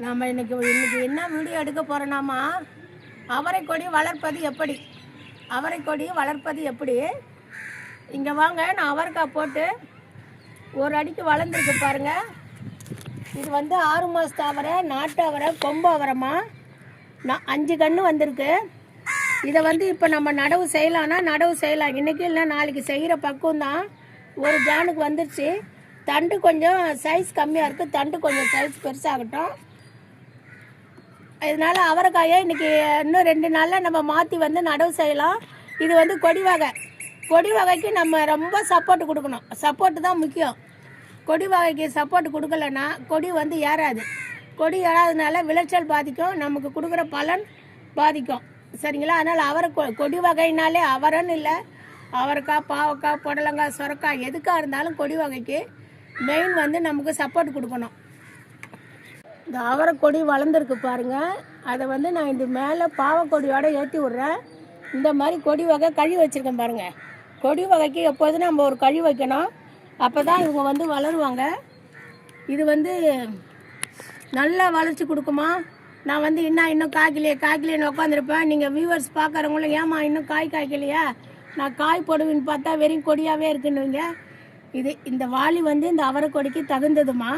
நம்ம இன்னைக்கு என்ன வீடியோ எடுக்க போகிறோம்னாமா, அவரைக்கொடி வளர்ப்பது எப்படி, அவரைக்கொடி வளர்ப்பது எப்படி. இங்கே வாங்க, நான் அவரைக்காய் போட்டு ஒரு அடிக்கு வளர்ந்துருக்கு பாருங்கள். இது வந்து 6 மாதத்து அவரை, நாட்டு அவரை, கொம்பு அவரைமா. நான் 5 கன்று வந்திருக்கு. இதை வந்து இப்போ நம்ம நடவு செய்யலான்னா நடவு செய்யலாம். இன்றைக்கி இல்லை நாளைக்கு செய்கிற பக்குவம் தான். ஒரு ஜானுக்கு வந்துருச்சு. தண்டு கொஞ்சம் சைஸ் கம்மியாக இருக்குது, தண்டு கொஞ்சம் சைஸ் பெருசாகட்டும். இதனால் அவரைக்காயை இன்றைக்கி இன்னும் 2 நாளில் நம்ம மாற்றி வந்து நடவு செய்யலாம். இது வந்து கொடி வகை. கொடி வகைக்கு நம்ம ரொம்ப சப்போர்ட் கொடுக்கணும். சப்போர்ட்டு தான் முக்கியம். கொடி வகைக்கு சப்போர்ட் கொடுக்கலன்னா கொடி வந்து ஏறாது. கொடி ஏறாததுனால விளைச்சல் பாதிக்கும், நமக்கு கொடுக்குற பலன் பாதிக்கும். சரிங்களா? அதனால் கொடி வகைனாலே அவரன்னு இல்லை, அவரைக்காய், பாவக்காய், புடலங்காய், சுரக்காய் எதுக்காக இருந்தாலும் கொடி வகைக்கு மெயின் வந்து நமக்கு சப்போர்ட் கொடுக்கணும். இந்த அவரைக்கொடி வளர்ந்துருக்கு பாருங்கள். அதை வந்து நான் இந்த மேலே பாவக்கொடியோடு ஏற்றி விட்றேன். இந்த மாதிரி கொடி வகை கழுவி வச்சுருக்கேன் பாருங்கள். கொடி வகைக்கு எப்போதும் நம்ம ஒரு கழுவி வைக்கணும். அப்போ தான் இவங்க வந்து வளருவாங்க. இது வந்து நல்லா வளர்ச்சி கொடுக்குமா. நான் வந்து இன்னும் காய்க்கலையேன்னு உட்காந்துருப்பேன். நீங்கள் வியூவர்ஸ் பார்க்குறவங்களும் ஏமா இன்னும் காய்க்கலையா, நான் காய் போடுவேன்னு பார்த்தா வெறும் கொடியாகவே இருக்குன்னுவீங்க. இந்த வாளி வந்து இந்த அவரைக்கொடிக்கு தகுந்ததுமா.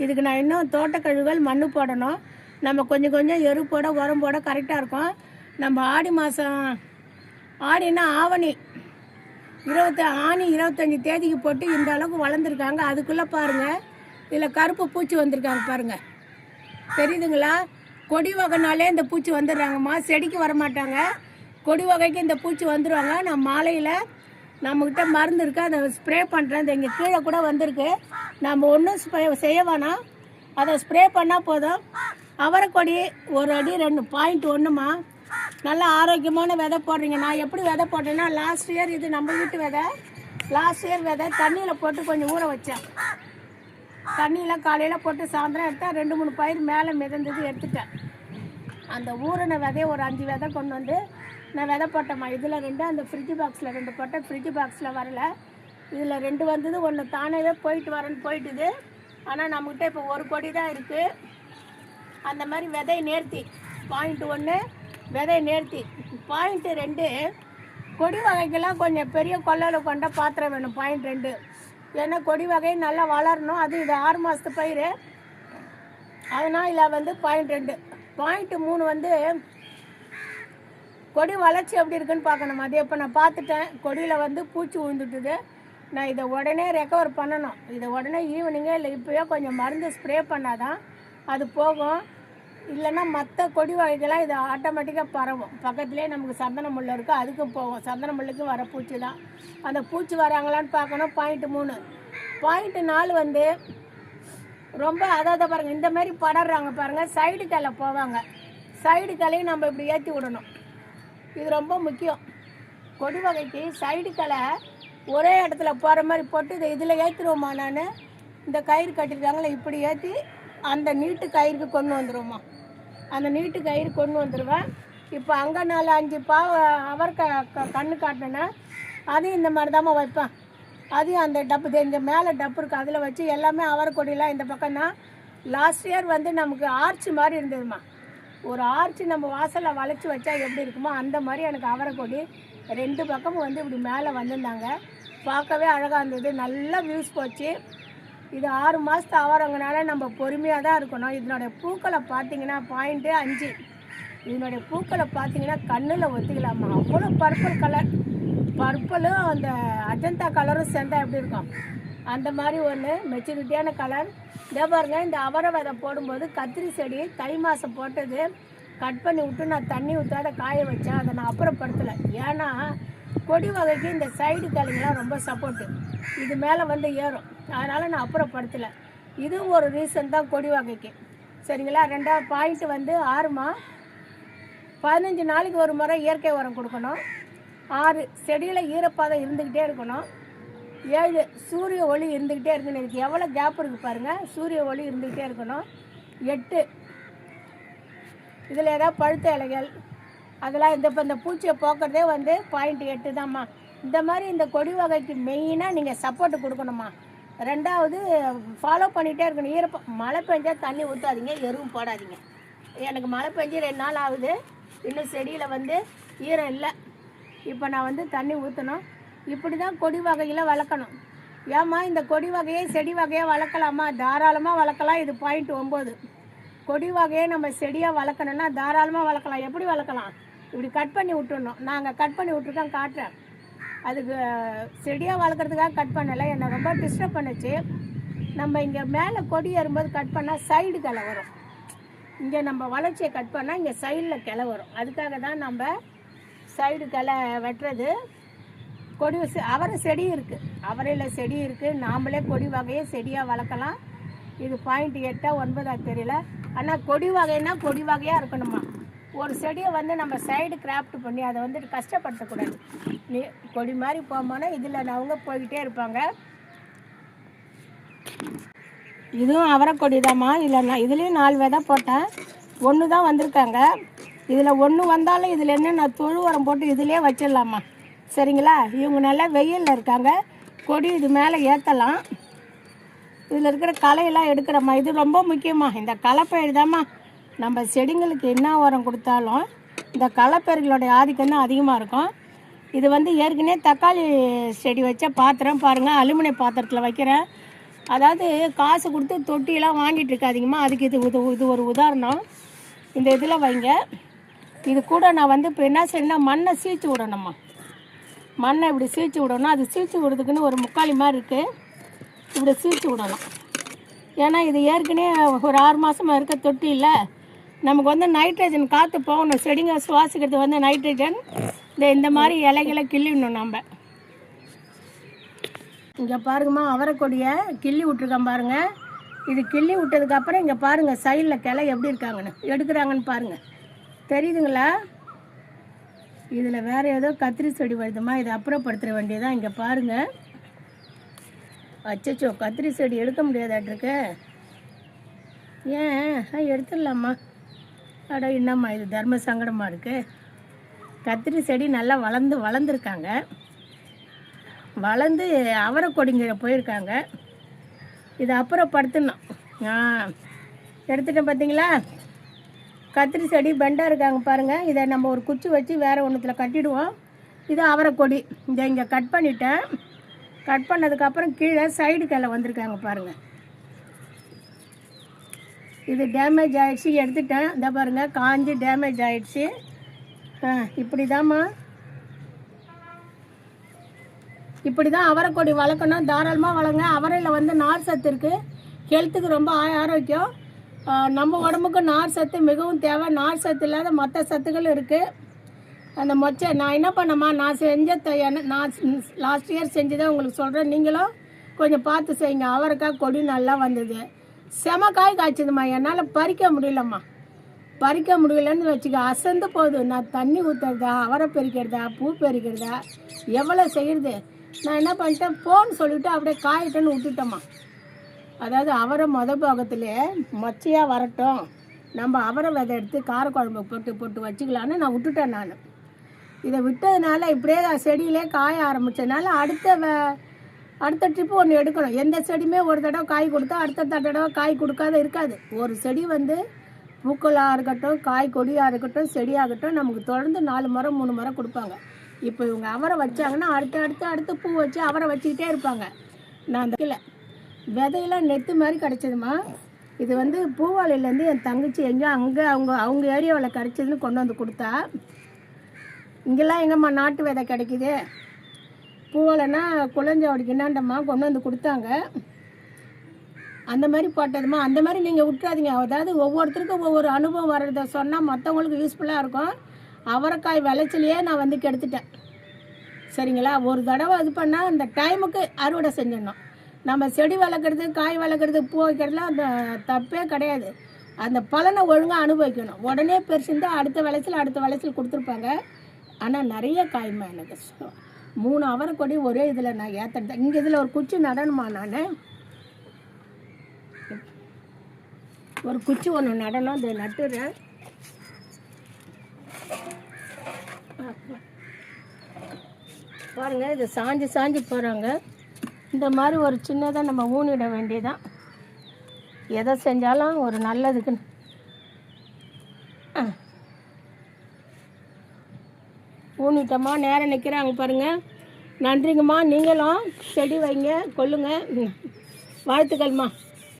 இதுக்கு நான் இன்னும் தோட்டக்கழிவுகள் மண் போடணும். நம்ம கொஞ்சம் கொஞ்சம் எரு போட, உரம் போட கரெக்டாக இருக்கும். நம்ம ஆடி மாதம், ஆடினா ஆவணி 25 தேதிக்கு போட்டு இந்த அளவுக்கு வளர்ந்துருக்காங்க. அதுக்குள்ளே பாருங்கள், இதில் கருப்பு பூச்சி வந்திருக்காங்க பாருங்கள், தெரியுதுங்களா? கொடி வகைனாலே இந்த பூச்சி வந்துடுறாங்கம்மா. செடிக்கு வரமாட்டாங்க, கொடி வகைக்கு இந்த பூச்சி வந்துடுவாங்க. நான் மாலையில் நம்மக்கிட்ட மருந்து இருக்குது, அதை ஸ்ப்ரே பண்ணுறேன். இந்த இங்கே கீழே கூட வந்திருக்கு. நம்ம ஒன்றும் செய்ய வேணாம், அதை ஸ்ப்ரே பண்ணால் போதும். அவரைக்கொடி ஒரு அடி 2.1மா. நல்லா ஆரோக்கியமான விதை போடுறீங்க. நான் எப்படி விதை போட்டேன்னா, லாஸ்ட் இயர் இது நம்ம வீட்டு விதை. லாஸ்ட் இயர் விதை தண்ணியில் போட்டு கொஞ்சம் ஊற வச்சேன். தண்ணியில் காலையில் போட்டு சாயந்தரம் எடுத்தால் 2-3 பயிர் மேலே மிதந்தது எடுத்துட்டேன். அந்த ஊறின விதையை ஒரு 5 விதை கொண்டு வந்து நான் விதை போட்டேம்மா. இதில் 2, அந்த ஃப்ரிட்ஜ் பாக்ஸில் 2 போட்டேன். ஃப்ரிட்ஜ் பாக்ஸில் வரல, இதில் 2 வந்தது. ஒன்று தானே போயிட்டுது. ஆனால் நம்மகிட்ட இப்போ ஒரு கொடி தான் இருக்குது. அந்த மாதிரி விதை நேர்த்தி 0.1 விதை நேர்த்தி. 0.2 கொடி வகைக்கெல்லாம் கொஞ்சம் பெரிய கொள்ளையில் கொண்ட பாத்திரம் வேணும். 0.2 ஏன்னா கொடி வகை நல்லா வளரணும். அது இது 6 மாதத்து பயிர். அதனால் இதில் வந்து 0.2. 0.3 வந்து கொடி வளர்ச்சி எப்படி இருக்குன்னு பார்க்கணும். அது இப்போ நான் பார்த்துட்டேன், கொடியில் வந்து பூச்சி விழுந்துட்டுது. நான் இதை உடனே ரெக்கவர் பண்ணணும். இதை உடனே ஈவினிங்கே இல்லை இப்போயே கொஞ்சம் மருந்து ஸ்ப்ரே பண்ணாதான் அது போகும். இல்லைன்னா மற்ற கொடி வகைகள்லாம் இது ஆட்டோமேட்டிக்காக பரவும். பக்கத்துலேயே நமக்கு சந்தன முள் இருக்குது, அதுக்கும் போகும். சந்தன முள்ளுக்கு வர பூச்சி தான். அந்த பூச்சி வராங்களான்னு பார்க்கணும். 0.3. 0.4 வந்து ரொம்ப அதாவது பாருங்கள், இந்த மாதிரி படர்றாங்க பாருங்கள், சைடு கலை போவாங்க. சைடு கலையும் நம்ம இப்படி ஏற்றி விடணும். இது ரொம்ப முக்கியம். கொடி வகைக்கு சைடு கலை ஒரே இடத்துல போகிற மாதிரி போட்டு இதில் ஏற்றிடுவோம்மா. நான் இந்த கயிறு கட்டிருக்காங்களே, இப்படி ஏற்றி அந்த நீட்டு கயிறுக்கு கொண்டு வந்துடுவோம்மா. அந்த நீட்டு கயிறு கொண்டு வந்துடுவேன். இப்போ அங்கே 4-5 அவரைக்காய் கண்ணு காட்டினேன்னா அதையும் இந்த மாதிரி தாம்மா வைப்பேன். அதையும் அந்த டப்பு, இந்த மேலே டப்பு இருக்குது, அதில் வச்சு எல்லாமே அவரைக்கொடியெலாம் இந்த பக்கம்தான். லாஸ்ட் இயர் வந்து நமக்கு ஆர்ச்சி மாதிரி இருந்ததுமா. ஒரு ஆர்ச்சி நம்ம வாசலில் வளைச்சி வச்சா எப்படி இருக்குமோ அந்த மாதிரி எனக்கு அவரைக்கொடி 2 பக்கமும் வந்து இப்படி மேலே வந்திருந்தாங்க. பார்க்கவே அழகாக இருந்தது. நல்லா வியூஸ் போச்சு. இது 6 மாதத்து அவரங்கனால நம்ம பொறுமையாக தான் இருக்கணும். இதனுடைய பூக்களை பார்த்தீங்கன்னா 0.5. இதனுடைய பூக்களை பார்த்தீங்கன்னா கண்ணில் ஒத்திக்கலாமா. அவ்வளோ பர்பிள் கலர், பர்பிளும் அந்த அஜந்தா கலரும் சேர்ந்தா எப்படி இருக்கும் அந்த மாதிரி ஒன்று மெச்சூரிட்டியான கலர். இதே பாருங்க, இந்த அவரை விதை போடும்போது கத்திரி செடி தை மாதம் போட்டது கட் பண்ணி விட்டு நான் தண்ணி ஊற்றாத காய வச்சேன். அதை நான் அப்புறப்படுத்தலை. ஏன்னா கொடி வகைக்கு இந்த சைடு கிளைங்கெலாம் ரொம்ப சப்போர்ட்டு, இது மேலே வந்து ஏறும். அதனால் நான் அப்புறப்படுத்தலை. இதுவும் ஒரு ரீசன் தான் கொடி வகைக்கு. சரிங்களா? 2வது பாயிண்ட் வந்து 6மா. 15 நாளைக்கு ஒரு முறை இயற்கை உரம் கொடுக்கணும். 6 செடியில் ஈரப்பாதம் இருந்துக்கிட்டே இருக்கணும். 7 சூரிய ஒளி இருந்துக்கிட்டே இருக்கணும். எனக்கு எவ்வளோ கேப் இருக்குது பாருங்கள், சூரிய ஒளி இருந்துக்கிட்டே இருக்கணும். 8 இதில் ஏதாவது பழுத்த இலைகள் அதெல்லாம் இந்த பூச்சியை போக்குறதே வந்து 0.8 தான்மா. இந்த மாதிரி இந்த கொடி வகைக்கு மெயினாக நீங்கள் சப்போர்ட்டு கொடுக்கணுமா. ரெண்டாவது ஃபாலோ பண்ணிகிட்டே இருக்கணும். மழை பெஞ்சால் தண்ணி ஊற்றாதீங்க, எருவும் போடாதீங்க. எனக்கு மழை பெஞ்சு 2 நாள் ஆகுது, இன்னும் செடியில் வந்து ஈரம் இல்லை. இப்போ நான் வந்து தண்ணி ஊற்றணும். இப்படி தான் கொடி வகையில் வளர்க்கணும். ஏம்மா இந்த கொடி வகையை செடி வகையாக வளர்க்கலாமா? தாராளமாக வளர்க்கலாம். இது பாயிண்ட் 9. கொடி வகையை நம்ம செடியாக வளர்க்கணுன்னா தாராளமாக வளர்க்கலாம். எப்படி வளர்க்கலாம்? இப்படி கட் பண்ணி விட்டுடணும். நாங்கள் கட் பண்ணி விட்ருக்கோம், காட்டுறேன். அதுக்கு செடியாக வளர்க்குறதுக்காக கட் பண்ணலை, என்னை ரொம்ப டிஸ்டர்ப் பண்ணுச்சு. நம்ம இங்கே மேலே கொடி ஏறும்போது கட் பண்ணால் சைடு கிளை வரும். இங்கே நம்ம வளர்ச்சியை கட் பண்ணால் இங்கே சைடில் கிளை வரும். அதுக்காக தான் நம்ம சைடு கிளை வெட்டுறது. கொடி அவரை செடி இருக்குது, அவரையில் செடி இருக்குது. நாமளே கொடி வகையை செடியாக வளர்க்கலாம். இது பாயிண்ட் 8 9 தெரியல. ஆனால் கொடி வகைன்னா கொடி வகையாக இருக்கணுமா. ஒரு செடியை வந்து நம்ம சைடு கிராஃப்ட் பண்ணி அதை வந்துட்டு கஷ்டப்படுத்தக்கூடாது. நீ கொடி மாதிரி போகும்போனா இதில் அவங்க போய்கிட்டே இருப்பாங்க. இதுவும் அவரை கொடி தாம்மா. இதில் நான் இதுலேயும் 4 விதை போட்டேன், 1 தான் வந்திருக்காங்க. இதில் 1 வந்தாலும் இதில் என்ன நான் தொழு உரம் போட்டு இதிலே வச்சிடலாமா, சரிங்களா? இவங்க நல்லா வெயிலில் இருக்காங்க, கொடி இது மேலே ஏற்றலாம். இதில் இருக்கிற களையெல்லாம் எடுக்கிறம்மா, இது ரொம்ப முக்கியமாக. இந்த களைப்பயிர் தாம்மா நம்ம செடிங்களுக்கு என்ன உரம் கொடுத்தாலும் இந்த களைப்பயிர்களுடைய ஆதிக்கம் தான் அதிகமாக இருக்கும். இது வந்து ஏற்கனவே தக்காளி செடி வச்ச பாத்திரம் பாருங்கள், அலுமினிய பாத்திரத்தில் வைக்கிறேன். அதாவது காசு கொடுத்து தொட்டியெல்லாம் வாங்கிட்டு இருக்காதீங்கம்மா, அதுக்கு இது ஒரு உதாரணம். இந்த இதில் வைங்க. இது கூட நான் வந்து இப்போ என்ன செய்யணும், மண்ணை சீச்சு விடணும்மா. மண்ணை இப்படி சீச்சு விடணும். அது சீச்சு விடுறதுக்குன்னு ஒரு முக்காலி மாதிரி இருக்குது, இப்படி சீச்சு விடணும். ஏன்னா இது ஏற்கனவே ஒரு 6 மாதமாக இருக்க தொட்டியில் நமக்கு வந்து நைட்ரஜன் காற்று போகணும். செடிங்க சுவாசிக்கிறது வந்து நைட்ரஜன். இந்த மாதிரி இலைகளை கிள்ளிடணும் நம்ம. இங்கே பாருங்கம்மா, அவரை கொடியை கிள்ளி விட்ருக்கேன் பாருங்கள். இது கிள்ளி விட்டதுக்கப்புறம் இங்கே பாருங்கள் சைடில் கிளை எப்படி இருக்காங்கன்னு எடுக்கிறாங்கன்னு பாருங்கள், தெரியுதுங்களா? இதில் வேறு ஏதோ கத்திரி செடி வருதுமா, இதை அப்புறப்படுத்துகிற வேண்டியதான். இங்கே பாருங்கள், அச்சச்சோ கத்திரி செடி எடுக்க முடியாதாட்டிருக்கு. ஏன் எடுத்துடலாமா? அட என்னம்மா இது தர்ம சங்கடமாக இருக்குது. கத்திரி செடி நல்லா வளர்ந்துருக்காங்க, வளர்ந்து அவரை கொடிங்க போயிருக்காங்க. இதை அப்புறப்படுத்தணும். எடுத்துட்டேன் பார்த்தீங்களா? கத்திரி செடி பெண்டாக இருக்காங்க பாருங்கள். இதை நம்ம ஒரு குச்சி வச்சு வேறு ஒன்றுத்தில் கட்டிடுவோம். இது அவரை கொடி. இதை இங்கே கட் பண்ணிட்டேன். கட் பண்ணதுக்கப்புறம் கீழே சைடு கிளை வந்திருக்காங்க பாருங்கள். இது டேமேஜ் ஆகிடுச்சு, எடுத்துட்டேன். இந்த பாருங்கள் காஞ்சி டேமேஜ் ஆகிடுச்சு. இப்படி தாம்மா, இப்படி தான் அவரை கொடி வளர்க்கணும். தாராளமாக வளங்க. அவரையில் வந்து நார் சத்து இருக்குது, ஹெல்த்துக்கு ரொம்ப ஆரோக்கியம். நம்ம உடம்புக்கு நார் சத்து மிகவும் தேவை. நார் சத்து இல்லாத மற்ற சத்துக்கள் இருக்குது. அந்த மொச்சை நான் என்ன பண்ணம்மா, நான் நான் லாஸ்ட் இயர் செஞ்சுதான் உங்களுக்கு சொல்கிறேன். நீங்களும் கொஞ்சம் பார்த்து செய்யுங்க. அவரைக்காய் கொடி நல்லா வந்தது, செமக்காய் காய்ச்சதும்மா. என்னால் பறிக்க முடியலம்மா. பறிக்க முடியலன்னு வச்சுக்க, அசந்து போகுது. நான் தண்ணி ஊற்றுறதா, அவரை பறிக்கிறதா, பூ பறிக்கிறதா, எவ்வளோ செய்கிறது. நான் என்ன பண்ணிட்டேன், போன்னு சொல்லிவிட்டு அப்படியே காயிட்டேன்னு விட்டுட்டோம்மா. அதாவது அவரை பாகத்திலே மொச்சையாக வரட்டும், நம்ம அவரை விதை எடுத்து காரக்குழம்பு போட்டு வச்சுக்கலான்னு நான் விட்டுட்டேன். நான் இதை விட்டதுனால இப்படியே செடியிலே காய ஆரம்பித்ததுனால அடுத்த ட்ரிப்பு ஒன்று எடுக்கணும். எந்த செடியுமே ஒரு தடவை காய் கொடுத்தா அடுத்த தடவை காய் கொடுக்காத இருக்காது. ஒரு செடி வந்து பூக்களாக இருக்கட்டும், காய் கொடியாக இருக்கட்டும், செடியாகட்டும், நமக்கு தொடர்ந்து 4 முறை 3 முறை கொடுப்பாங்க. இப்போ இவங்க அவரை வச்சாங்கன்னா அடுத்து பூ வச்சு அவரை வச்சுக்கிட்டே இருப்பாங்க. நான் அந்த கீழே விதையெல்லாம் நெத்து மாதிரி கிடச்சதுமா. இது வந்து பூவாலையிலேருந்து என் தங்கச்சி எங்கேயோ அவங்க ஏரியாவில் கிடச்சதுன்னு கொண்டு வந்து கொடுத்தா. இங்கெல்லாம் எங்கம்மா நாட்டு விதை கிடைக்குது? பூவலைன்னா குழந்தையோடைக்கு என்னாண்டம்மா கொண்டு வந்து கொடுத்தாங்க. அந்த மாதிரி போட்டதுமா. அந்த மாதிரி நீங்கள் விட்டுறாதீங்க. அதாவது ஒவ்வொருத்தருக்கும் ஒவ்வொரு அனுபவம் வர்றதை சொன்னால் மற்றவங்களுக்கு யூஸ்ஃபுல்லாக இருக்கும். அவரைக்காய் விளைச்சலையே நான் வந்து கெடுத்துட்டேன், சரிங்களா? ஒரு தடவை இது பண்ணால் அந்த டைமுக்கு அறுவடை செஞ்சிடணும். நம்ம செடி வளர்க்குறது, காய் வளர்க்குறது, பூ வைக்கிறதுலாம் அந்த தப்பே கிடையாது. அந்த பலனை ஒழுங்காக அனுபவிக்கணும். உடனே பெருசுந்தா அடுத்த விளைச்சல் கொடுத்துருப்பாங்க. ஆனால் நிறைய காய்மா எனக்கு 3 அவரை கொடி ஒரே இதில் நான் ஏற்றுறேன். இங்கே இதில் ஒரு குச்சி நடணுமா, நான் ஒரு குச்சி ஒன்று நடணும். இதை நட்டுறேன். பாருங்கள், இது சாஞ்சு போகிறாங்க. இந்த மாதிரி ஒரு சின்னதாக நம்ம ஊனிட வேண்டியதான். எதை செஞ்சாலும் ஒரு நல்லதுக்குன்னு ஊனிட்டோமா. நேரம் நிற்கிறாங்க பாருங்கள். நன்றிங்கம்மா. நீங்களும் செடி வைங்க, கொள்ளுங்க. வாழ்த்துக்கள்மா.